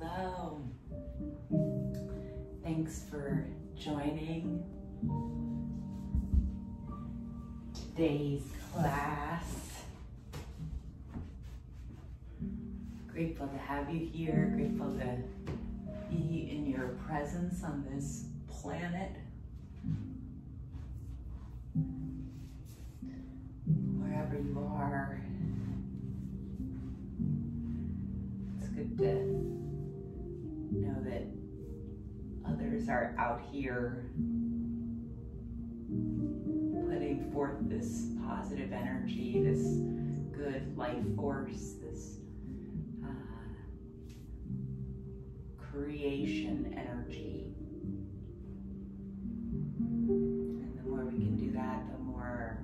Hello. Thanks for joining today's class. Grateful to have you here, grateful to be in your presence on this planet. Wherever you are, it's good to know that others are out here putting forth this positive energy, this good life force, this creation energy. And the more we can do that, the more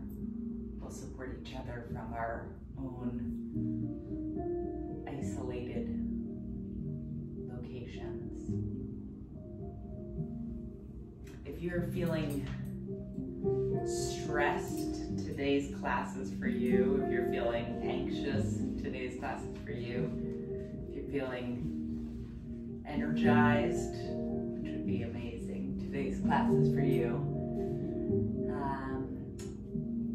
we'll support each other from our own isolated locations. If you're feeling stressed, today's class is for you. If you're feeling anxious, today's class is for you. If you're feeling energized, which would be amazing, today's class is for you.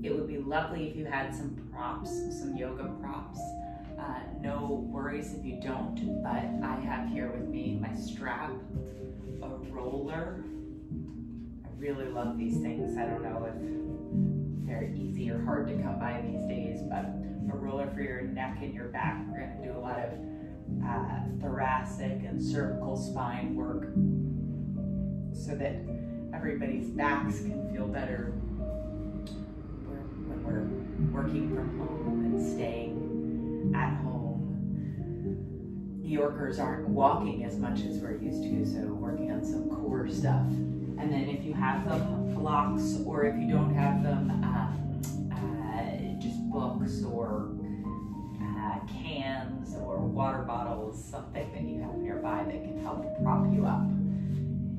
It would be lovely if you had some props, some yoga props. No worries if you don't, but I have here with me my strap, a roller. I really love these things. I don't know if they're easy or hard to come by these days, but a roller for your neck and your back. We're going to do a lot of thoracic and cervical spine work so that everybody's backs can feel better when we're working from home and staying at home. New Yorkers aren't walking as much as we're used to, so working on some core stuff. And then if you have them, blocks, or if you don't have them, just books or cans or water bottles, something that you have nearby that can help prop you up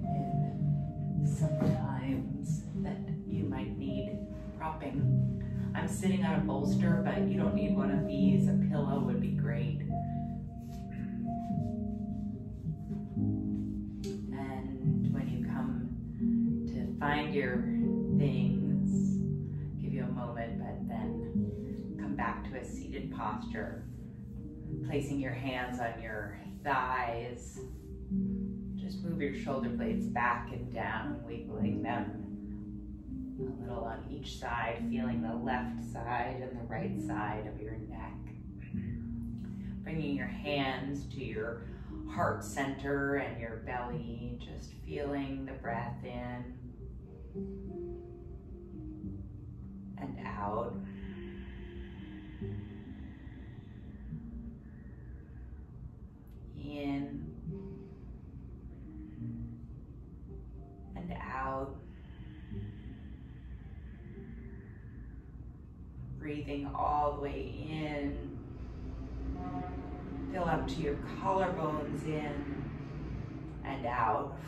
in some times that you might need propping. I'm sitting on a bolster, but you don't need one of these. A pillow would be great. And when you come to find your things, give you a moment, but then come back to a seated posture, placing your hands on your thighs. Just move your shoulder blades back and down, wiggling them a little on each side, feeling the left side and the right side of your neck. Bringing your hands to your heart center and your belly, just feeling the breath in and out. In and out. Breathing all the way in. Fill up to your collarbones in and out.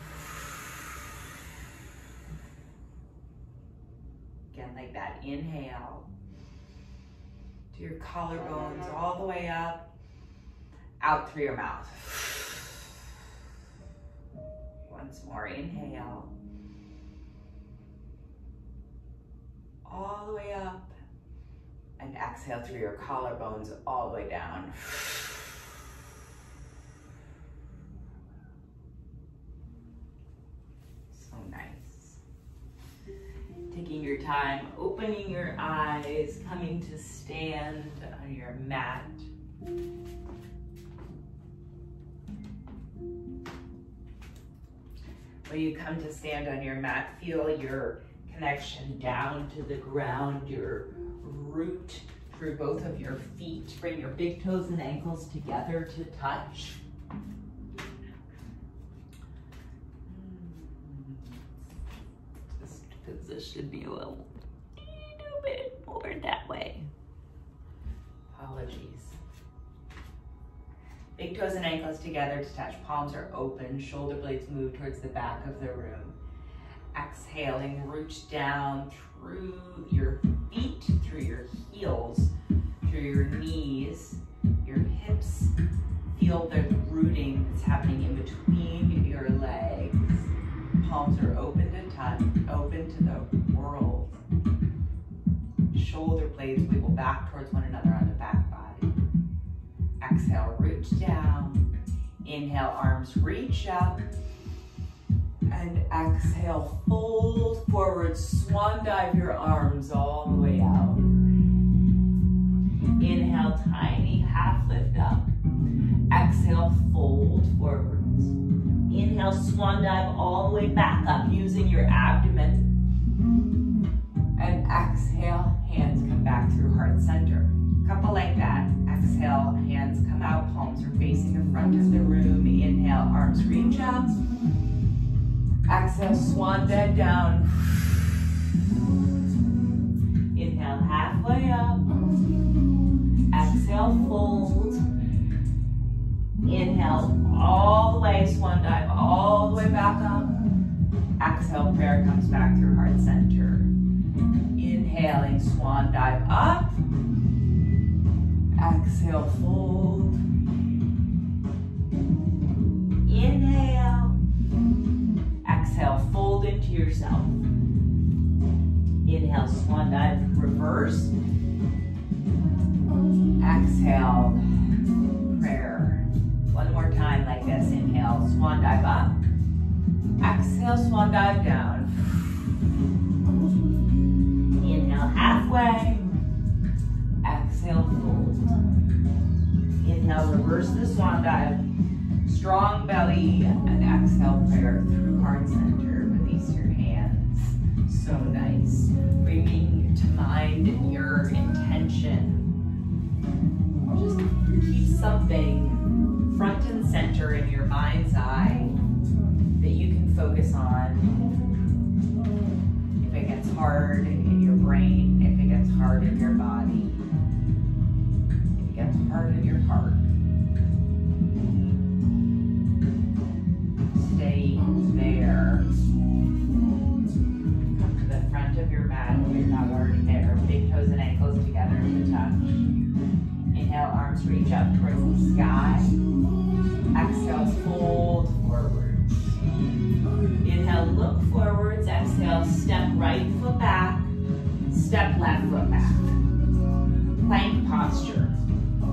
Again, like that. Inhale to your collarbones all the way up. Out through your mouth. Once more, inhale. All the way up. And exhale through your collarbones all the way down. So nice. Taking your time, opening your eyes, coming to stand on your mat. When you come to stand on your mat, feel your connection down to the ground, your root through both of your feet. Bring your big toes and ankles together to touch. Just position you a little bit more that way. Apologies. Big toes and ankles together to touch. Palms are open. Shoulder blades move towards the back of the room. Exhaling, reach down through your feet, through your heels, through your knees, your hips. Feel the rooting that's happening blades wiggle back towards one another on the back body. Exhale, reach down. Inhale, arms reach up. And exhale, fold forward, swan dive your arms all the way out. Inhale, tiny half lift up. Exhale, fold forwards. Inhale, swan dive all the way back up using your abdomen. And exhale, hands come back through heart center. Couple like that. Exhale, hands come out, palms are facing the front of the room. Inhale, arms reach up. Exhale, swan dive down. Inhale, halfway up. Exhale, fold. Inhale, all the way, swan dive all the way back up. Exhale, prayer comes back through heart center. Inhaling, swan dive up. Exhale, fold. Inhale. Exhale, fold into yourself. Inhale, swan dive, reverse. Exhale, prayer. One more time like this. Inhale, swan dive up. Exhale, swan dive down. Inhale, halfway. Exhale, fold. Inhale, reverse the swan dive. Strong belly, and exhale, prayer through heart center. Release your hands. So nice. Bringing to mind your intention. Just keep something front and center in your mind's eye that you can focus on. If it gets hard in your brain, if it gets hard in your body, if it gets hard in your heart, stay there. Come to the front of your mat if you're not already there. Big toes and ankles together to touch. Inhale, arms reach up towards the sky. Exhale, fold forward. Inhale, look forwards. Exhale, step right foot back. Step left foot back. Plank posture.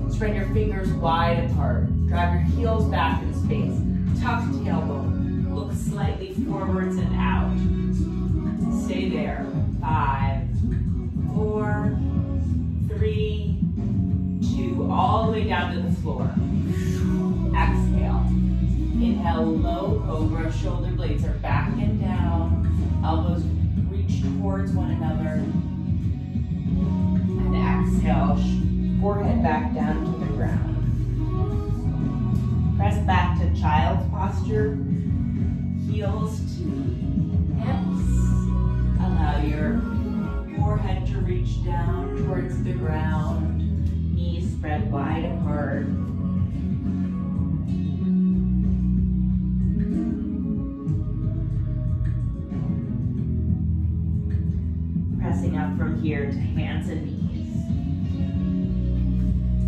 Spread your fingers wide apart. Drive your heels back in space. Tuck tailbone. Look slightly forwards and out. Stay there. 5, 4, 3, 2. All the way down to the floor. Exhale. Inhale, low cobra. Shoulder blades are back and down. Elbows reach towards one another. And exhale, forehead back down to the ground. Press back to child's posture. Heels to hips. Allow your forehead to reach down towards the ground. Knees spread wide apart. Pressing up from here to hands and knees.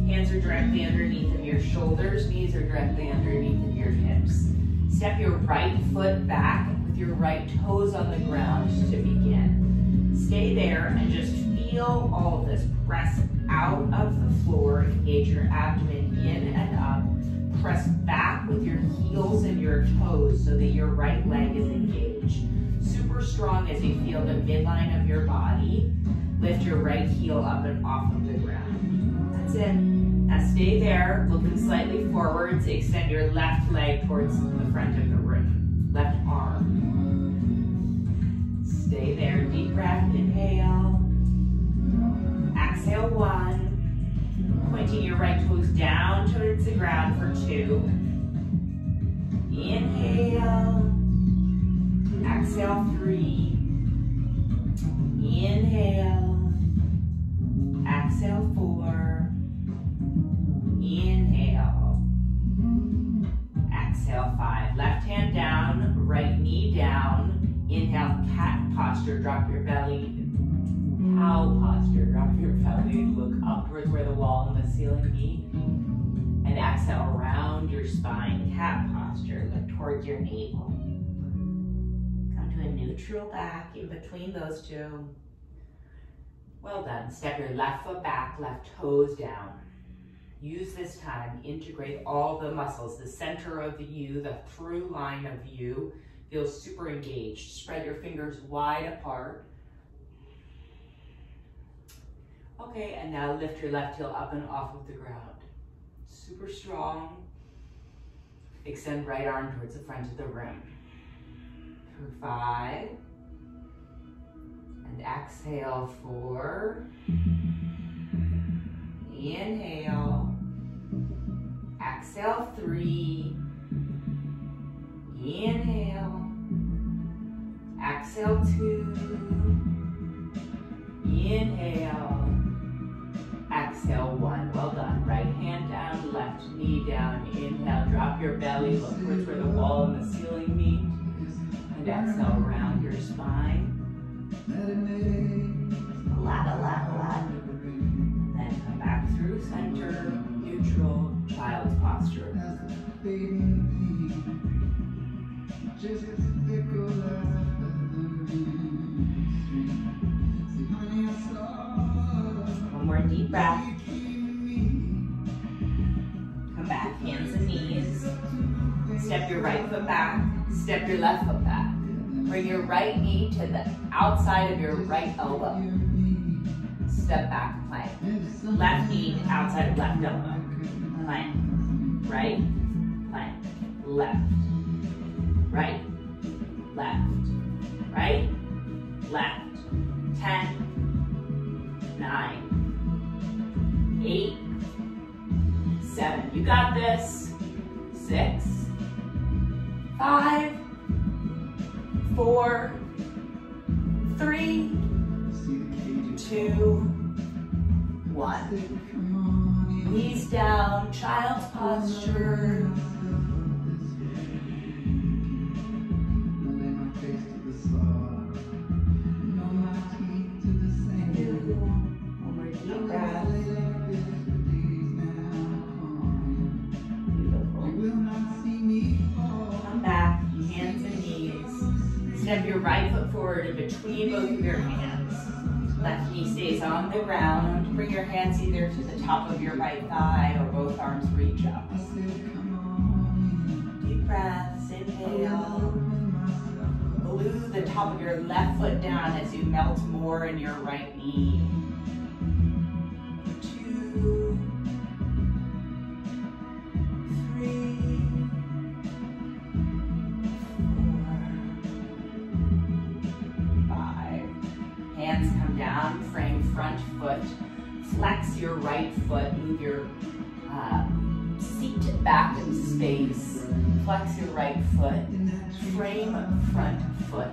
Hands are directly underneath of your shoulders. Knees are directly underneath of your hips. Step your right foot back with your right toes on the ground to begin. Stay there and just feel all of this. Press out of the floor. Engage your abdomen in and up. Press back with your heels and your toes so that your right leg is engaged. Super strong as you feel the midline of your body. Lift your right heel up and off of the ground. That's it. Now stay there, looking slightly forwards. Extend your left leg towards the front of the room. Left arm. Stay there. Deep breath. Inhale. Exhale, 1. Pointing your right toes down towards the ground for 2. Inhale. Exhale, 3. Inhale. Exhale, 4. Inhale. Exhale, 5. Left hand down, right knee down. Inhale, cat posture. Drop your belly. Cow posture. Drop your belly. Look up towards where the wall and the ceiling meet. And exhale, round your spine. Cat posture. Look towards your navel. Come to a neutral back in between those two. Well done. Step your left foot back, left toes down. Use this time, integrate all the muscles. The center of the U, the through line of U, feels super engaged. Spread your fingers wide apart. Okay, and now lift your left heel up and off of the ground. Super strong. Extend right arm towards the front of the room. For 5. And exhale, 4. Inhale. Exhale, 3. Inhale. Exhale, 2. Inhale. Exhale, 1. Well done. Right hand down, left knee down. Inhale, drop your belly, look towards where the wall and the ceiling meet. And exhale, round your spine. A lot. Then come back through center, neutral, child's posture. One more deep breath. Come back, hands and knees. Step your right foot back, step your left foot back. Bring your right knee to the outside of your right elbow. Step back, plank. Left knee outside of left elbow. Plank. Right, plank. Left. Right, left. Right, left. 10, 9, 8, 7. You got this. 6, 5, 4, 3, 2, 1. Knees down, child's posture. One more deep breath. Beautiful. Come back, hands and knees. Step your right foot forward in between both of your hands. Left knee stays on the ground. Bring your hands either to the top of your right thigh or both arms reach up. Deep breaths, inhale. Glue the top of your left foot down as you melt more in your right knee. 2, 3, 4, 5. Hands come down, frame front foot. Flex your right foot, move your seat back in space. Flex your right foot, frame front foot.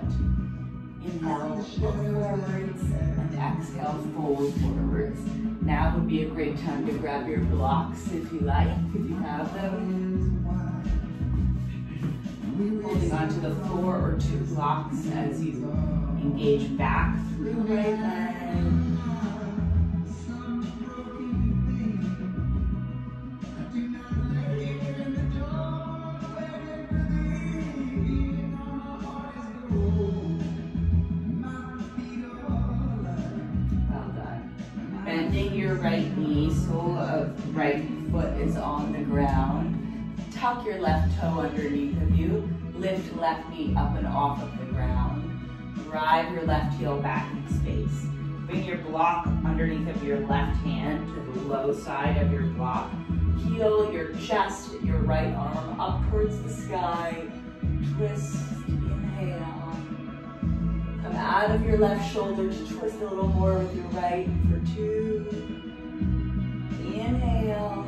Inhale, look forwards, and exhale, fold forwards. Now would be a great time to grab your blocks if you like, if you have them. Holding onto the 4 or 2 blocks as you engage back through the right leg. Right knee, sole of right foot is on the ground. Tuck your left toe underneath of you. Lift left knee up and off of the ground. Drive your left heel back in space. Bring your block underneath of your left hand to the low side of your block. Heel your chest, your right arm up towards the sky. Twist, inhale. Come out of your left shoulder to twist a little more with your right for 2. Inhale.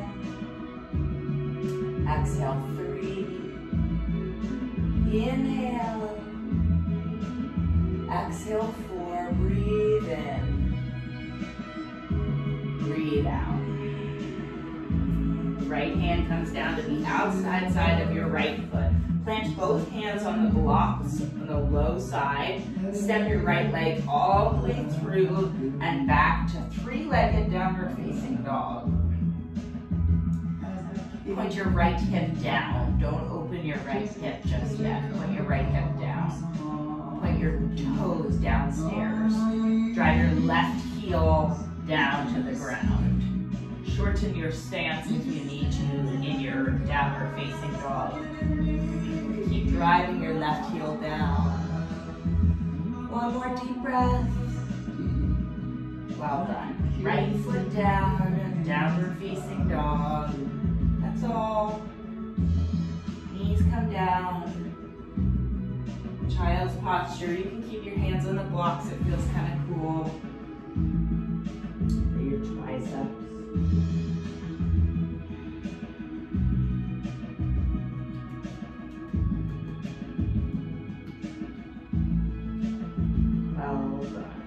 Exhale, 3. Inhale. Exhale, 4. Breathe in. Breathe out. Right hand comes down to the outside side of your right foot. Plant both hands on the blocks on the low side. Step your right leg all the way through and back to 3-legged downward facing dog. Point your right hip down. Don't open your right hip just yet. Point your right hip down. Point your toes downstairs. Drive your left heel heel down to the ground. Shorten your stance if you need to in your downward facing dog. Keep driving your left heel down. One more deep breath. Well done. Right foot down, downward facing dog. That's all. Knees come down. Child's posture. You can keep your hands on the blocks. It feels kind of cool for your triceps. Well done.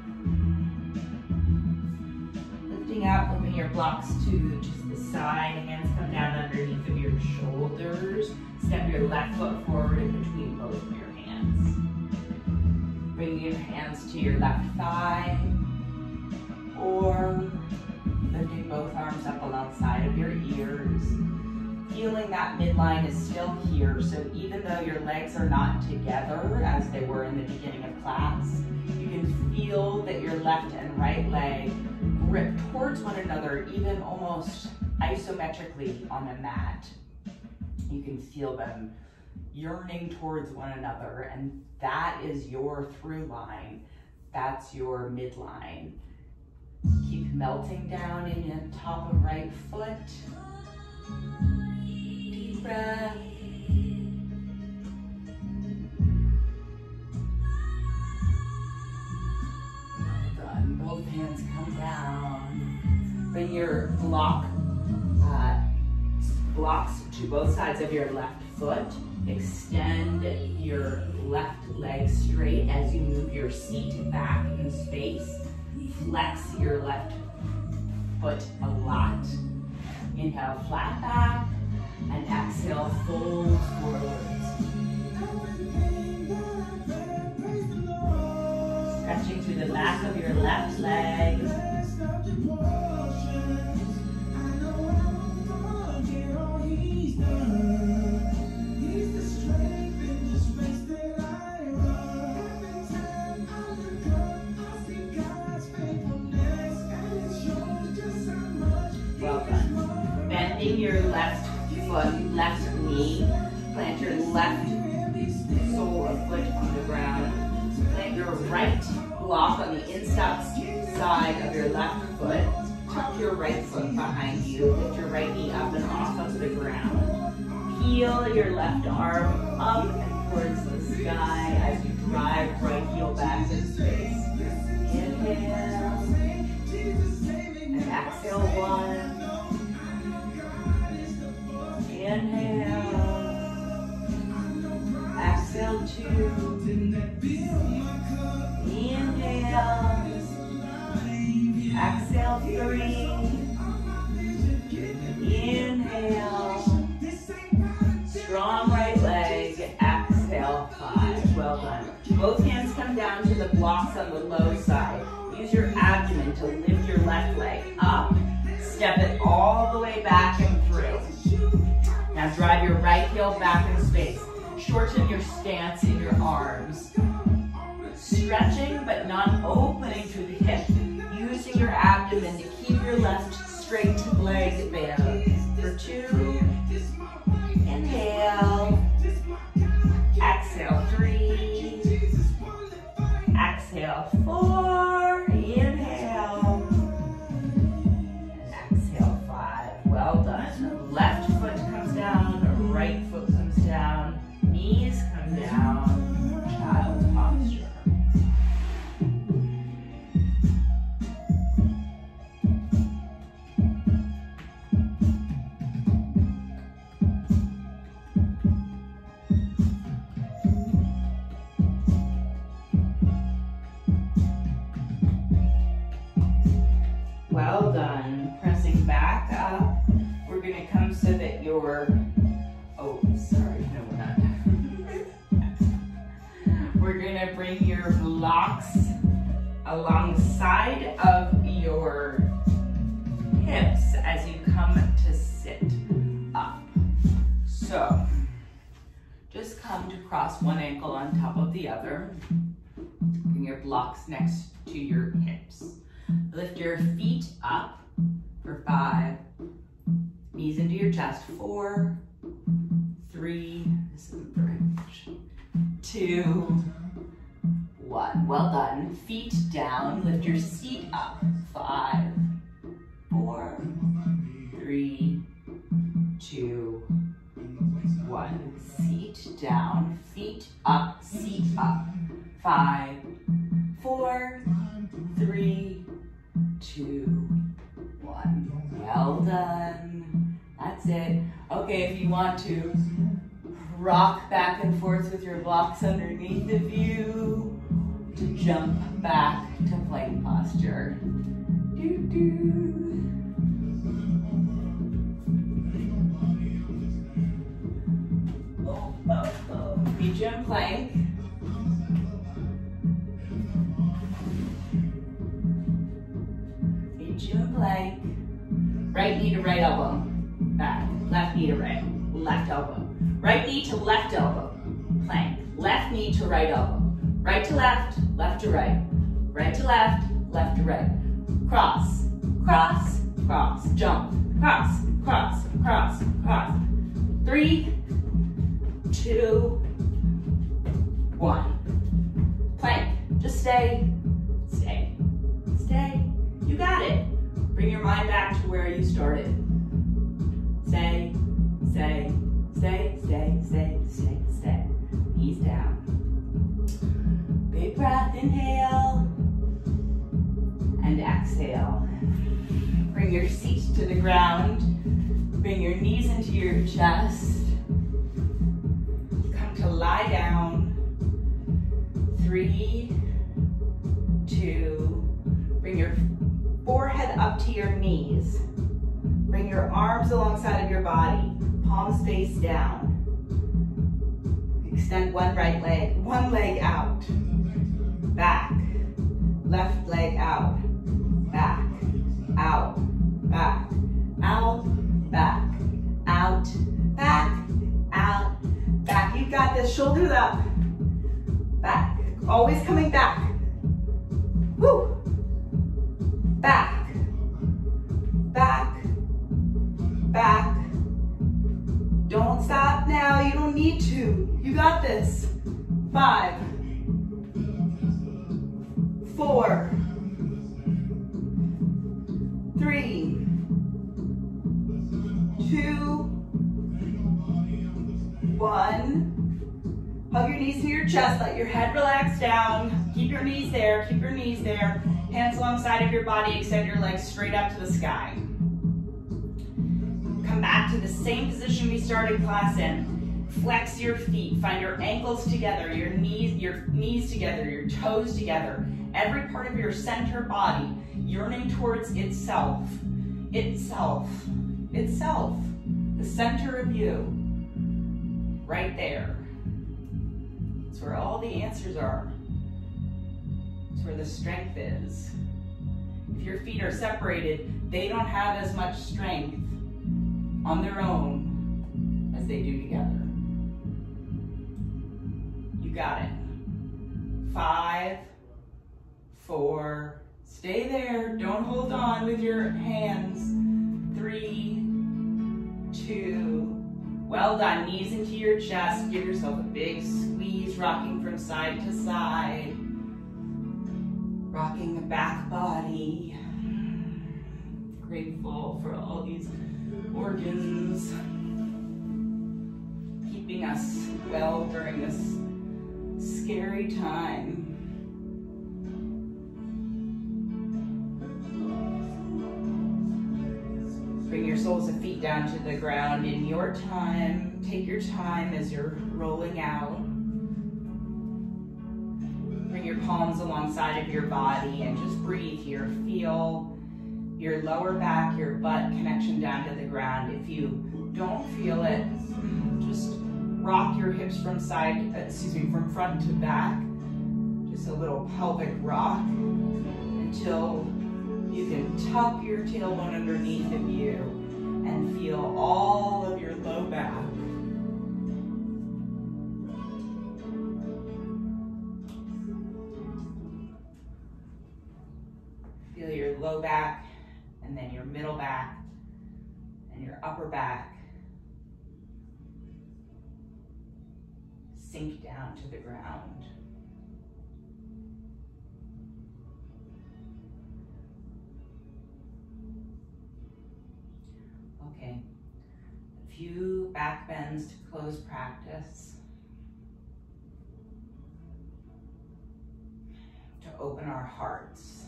Lifting up, moving your blocks to just the side. Hands come down underneath of your shoulders. Step your left foot forward in between both of your hands. Bring your hands to your left thigh, or lifting both arms up alongside of your ears. Feeling that midline is still here, so even though your legs are not together as they were in the beginning of class, you can feel that your left and right leg grip towards one another, even almost isometrically on the mat. You can feel them yearning towards one another, and that is your through line. That's your midline. Keep melting down in the top of right foot. Deep breath. Well done. Both hands come down. Bring your blocks to both sides of your left foot. Extend your left leg straight as you move your seat back in space. Flex your left foot a lot. Inhale, flat back, and exhale, fold forwards. Stretching through the back of your left leg. Your left foot, left knee, plant your left sole of foot on the ground. Plant your right block on the inside side of your left foot. Tuck your right foot behind you. Lift your right knee up and off of the ground. Heel your left arm up and towards the sky as you drive right heel back in space. Inhale. And exhale, one. Inhale, exhale, two, inhale, exhale, three, inhale, strong right leg, exhale, five. Well done. Both hands come down to the blocks on the low side. Use your abdomen to lift your left leg up. Step it all the way back and through. Now drive your right heel back in space. Shorten your stance in your arms. Stretching but not opening through the hip. Using your abdomen to keep your left straight leg there. For two. Inhale. Exhale, three. Exhale, four. Inhale. Exhale, five. Well done. Left foot comes down, right foot comes down, knees come down, child's posture. Well done. Pressing back up. We're going to come so that your, oh, sorry, no, we're not. We're going to bring your blocks alongside of your hips as you come to sit up. So, just come to cross one ankle on top of the other. Bring your blocks next to your hips. Lift your feet up for 5. Knees into your chest. 4, 3, this is the bridge. 2, 1. Well done. Feet down. Lift your seat up. 5, 4, 3, 2, 1. Seat down. Feet up. Seat up. 5, 4, 3, 2, 1. Well done. That's it. Okay, if you want to rock back and forth with your blocks underneath of you to jump back to plank posture. Meet you in plank. Meet you in plank. Right knee to right elbow. Back. Left knee to right. Left elbow. Right knee to left elbow. Plank. Left knee to right elbow. Right to left. Left to right. Right to left. Left to right. Cross. Cross. Cross. Jump. Cross. Cross. Cross. Cross. 3, 2, 1. Plank. Just stay. Stay. Stay. You got it. Bring your mind back to where you started. Stay. Stay. Stay. Stay. Stay. Stay. Stay. Knees down. Big breath. Inhale. And exhale. Bring your seat to the ground. Bring your knees into your chest. Come to lie down. 3, 2, bring your forehead up to your knees. Bring your arms alongside of your body, palms face down. Extend one leg out, back, left leg out, back, out, back, out, back, out, back, out, back. You got this, shoulders up, back, always coming back. Woo! Back, back, back. Don't stop now, you don't need to. You got this. 5, 4, 3, 2, 1. Hug your knees to your chest, let your head relax down. Keep your knees there, keep your knees there. Hands alongside of your body, extend your legs straight up to the sky. Come back to the same position we started class in. Flex your feet, find your ankles together, your knees together, your toes together. Every part of your center body yearning towards itself. Itself. Itself. The center of you. Right there. It's where all the answers are. It's where the strength is. If your feet are separated, they don't have as much strength on their own as they do together. You got it. 5, 4, stay there. Don't hold on with your hands. 3, 2, well done. Knees into your chest. Give yourself a big squeeze, rocking from side to side. Rocking the back body. Grateful for all these organs keeping us well during this scary time. Bring your soles of feet down to the ground in your time. Take your time as you're rolling out. Bring your palms alongside of your body and just breathe here. Feel your lower back, your butt connection down to the ground. If you don't feel it, just rock your hips from front to back. Just a little pelvic rock until you can tuck your tailbone underneath of you and feel all of your low back. Feel your low back, and then your middle back, and your upper back. Sink down to the ground. Okay, a few back bends to close practice. To open our hearts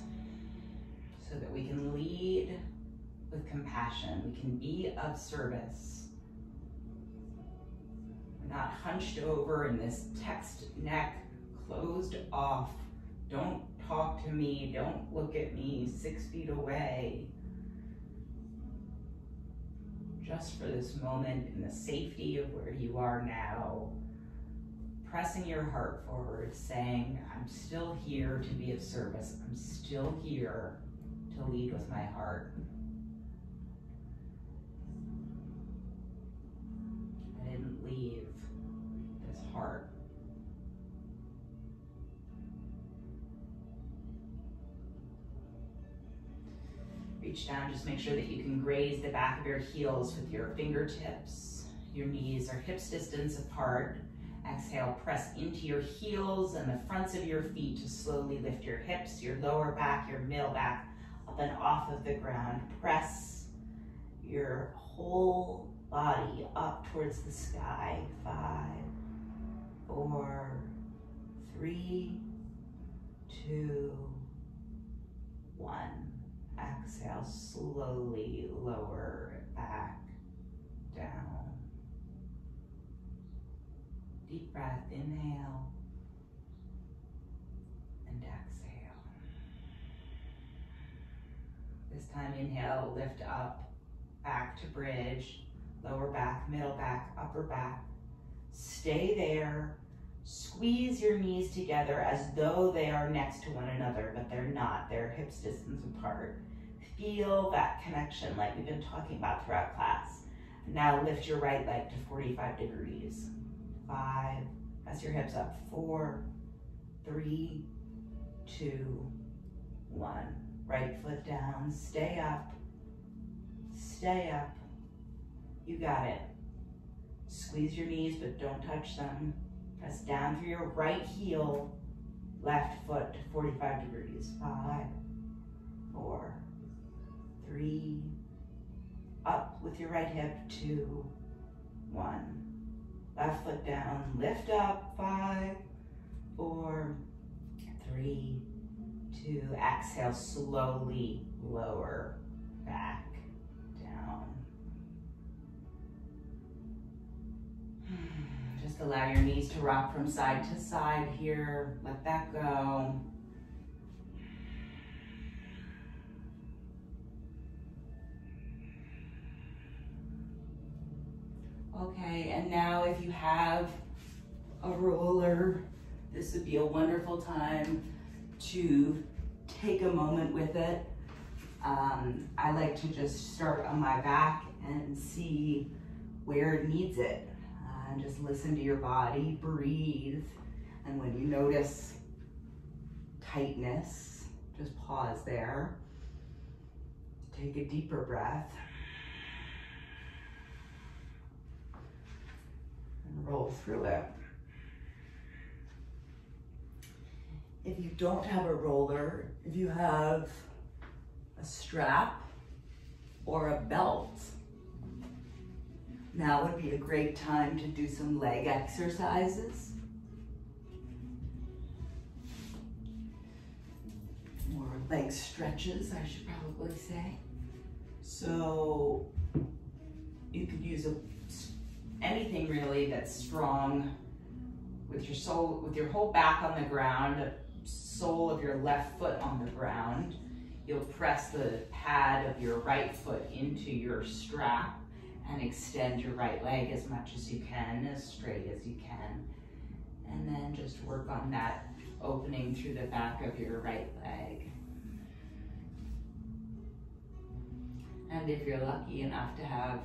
so that we can lead with compassion. We can be of service. We're not hunched over in this text neck, closed off. Don't talk to me, don't look at me 6 feet away. Just for this moment in the safety of where you are now, pressing your heart forward, saying, I'm still here to be of service. I'm still here to lead with my heart. I didn't leave this heart. Reach down, just make sure that you can graze the back of your heels with your fingertips. Your knees are hips distance apart. Exhale, press into your heels and the fronts of your feet to slowly lift your hips, your lower back, your middle back up and off of the ground. Press your whole body up towards the sky. 5, 4, 3, 2, 1. Exhale, slowly lower back down. Deep breath, inhale and exhale. This time, inhale, lift up, back to bridge, lower back, middle back, upper back. Stay there. Squeeze your knees together as though they are next to one another, but they're not. They're hips distance apart. Feel that connection like we've been talking about throughout class. Now lift your right leg to 45 degrees. 5, press your hips up. 4, 3, 2, 1. Right foot down, stay up, stay up. You got it. Squeeze your knees, but don't touch them. Press down through your right heel, left foot to 45 degrees. 5, 4, 3, up with your right hip, 2, 1. Left foot down, lift up, 5, 4, 3, 2. Exhale, slowly lower back down. Just allow your knees to rock from side to side here. Let that go. Okay, and now if you have a roller, this would be a wonderful time to take a moment with it. I like to just start on my back and see where it needs it. And just listen to your body, breathe. And when you notice tightness, just pause there. Take a deeper breath. And roll through it. If you don't have a roller, if you have a strap or a belt, now would be a great time to do some leg exercises. Or leg stretches, I should probably say. So you could use anything really that's strong with your whole back on the ground, sole of your left foot on the ground. You'll press the pad of your right foot into your strap and extend your right leg as much as you can, as straight as you can. And then just work on that opening through the back of your right leg. And if you're lucky enough to have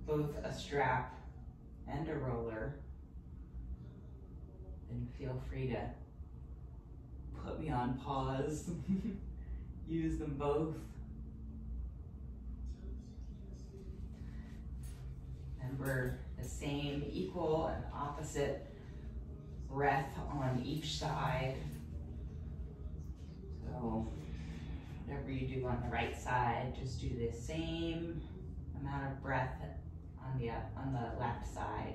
both a strap and a roller, then feel free to put me on pause Use them both. Remember the same equal and opposite breath on each side. So whatever you do on the right side, just do the same amount of breath on the left side,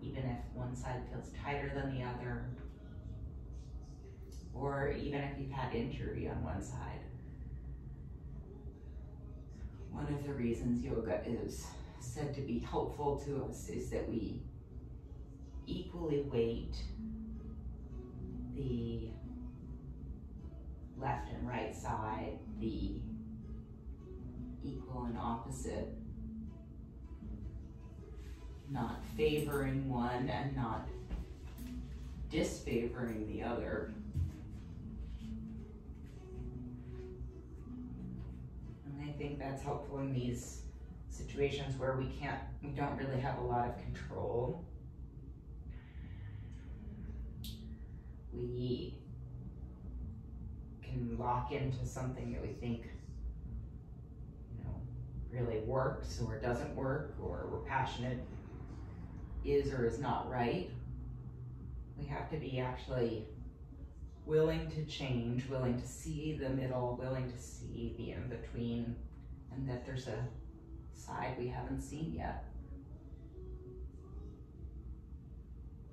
even if one side feels tighter than the other, or even if you've had injury on one side. One of the reasons yoga is said to be helpful to us is that we equally weight the left and right side, the equal and opposite, not favoring one and not disfavoring the other. And I think that's helpful in these situations where we don't really have a lot of control. We can lock into something that we think, really works or doesn't work, or we're passionate is or is not right. We have to be actually willing to change, willing to see the middle, willing to see the in-between, and that there's a side we haven't seen yet.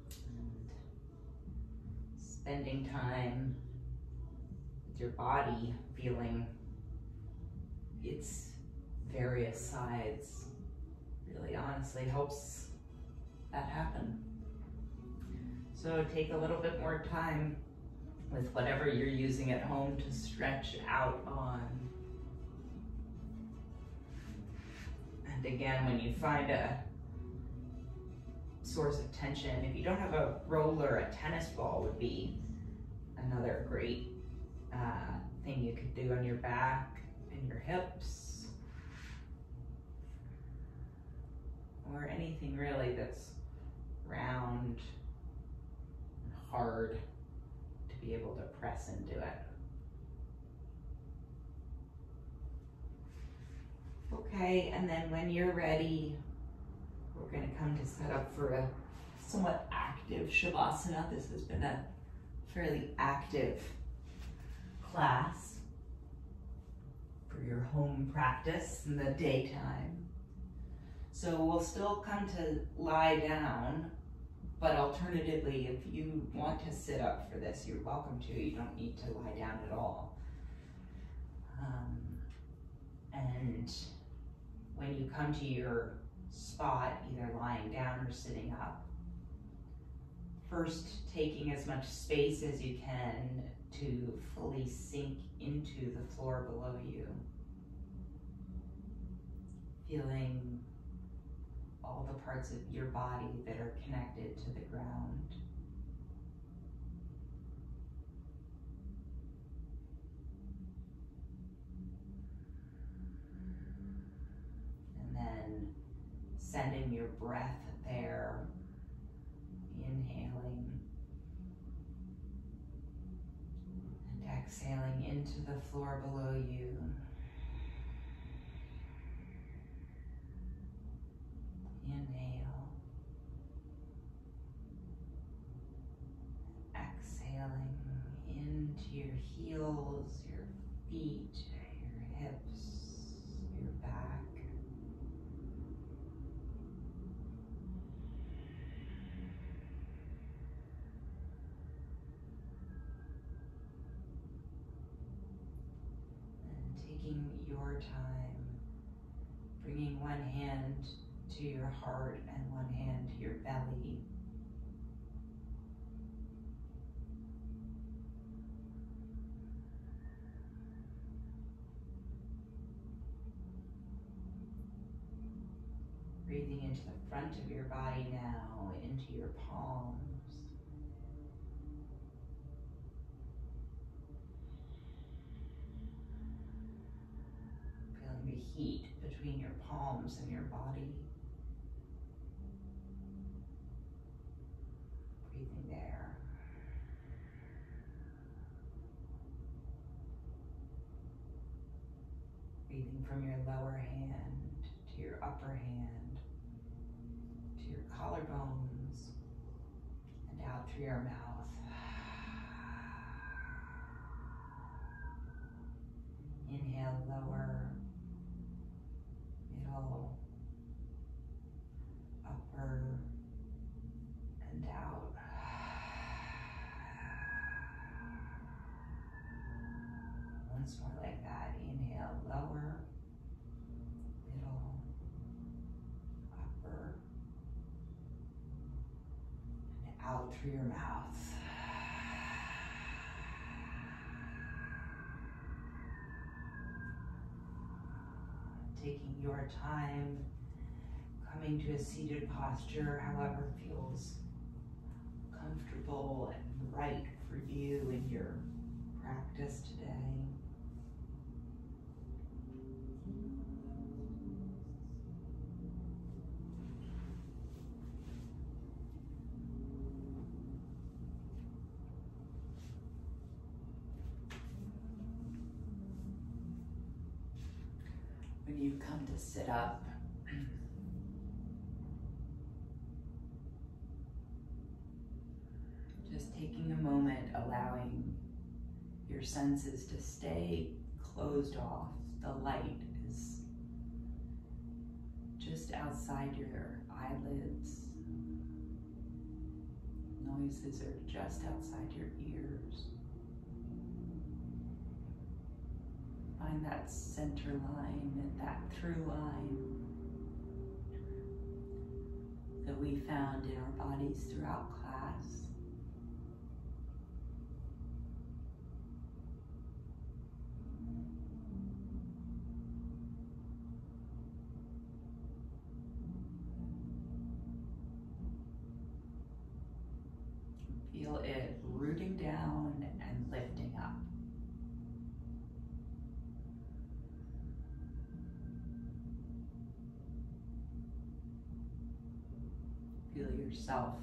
And spending time with your body, feeling its various sides, really honestly helps that happen. So take a little bit more time with whatever you're using at home to stretch out on. And again, when you find a source of tension, if you don't have a roller, a tennis ball would be another great thing you could do on your back and your hips, or anything really that's round and hard to be able to press into it. Okay, and then when you're ready, we're going to come to set up for a somewhat active Shavasana. This has been a fairly active class for your home practice in the daytime. So we'll still come to lie down, but alternatively, if you want to sit up for this, you're welcome to. You don't need to lie down at all. And when you come to your spot, either lying down or sitting up, first taking as much space as you can to fully sink into the floor below you. Feeling all the parts of your body that are connected to the ground. And then sending your breath there, inhaling and exhaling into the floor below you. Inhale, exhaling into your heels, your feet, your hips, your back. And taking your time, bringing one hand to your heart and one hand to your belly. Breathing into the front of your body now, into your palms. Feeling the heat between your palms and your body. Breathing there. from your lower hand to your upper hand, to your collarbones, and out through your mouth. Inhale, lower, middle, upper, and out. Once more like that. Inhale, lower, middle, upper, and out through your mouth. Taking your time, coming to a seated posture, however feels comfortable and right for you in your practice today. When you come to sit up, just taking a moment, allowing your senses to stay closed off. The light is just outside your eyelids. Noises are just outside your ears. Find that center line and that through line that we found in our bodies throughout class. Feel it rooting down and lifting up. Feel yourself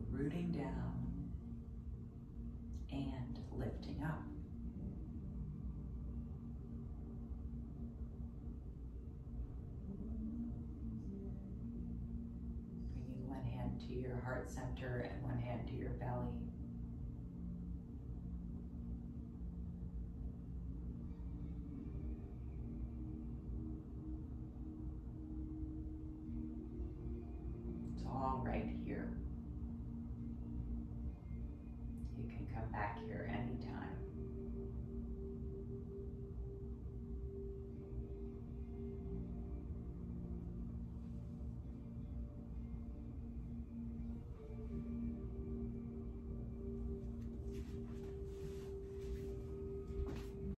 rooting down and lifting up. Bringing one hand to your heart center and one hand to your belly. All right here. You can come back here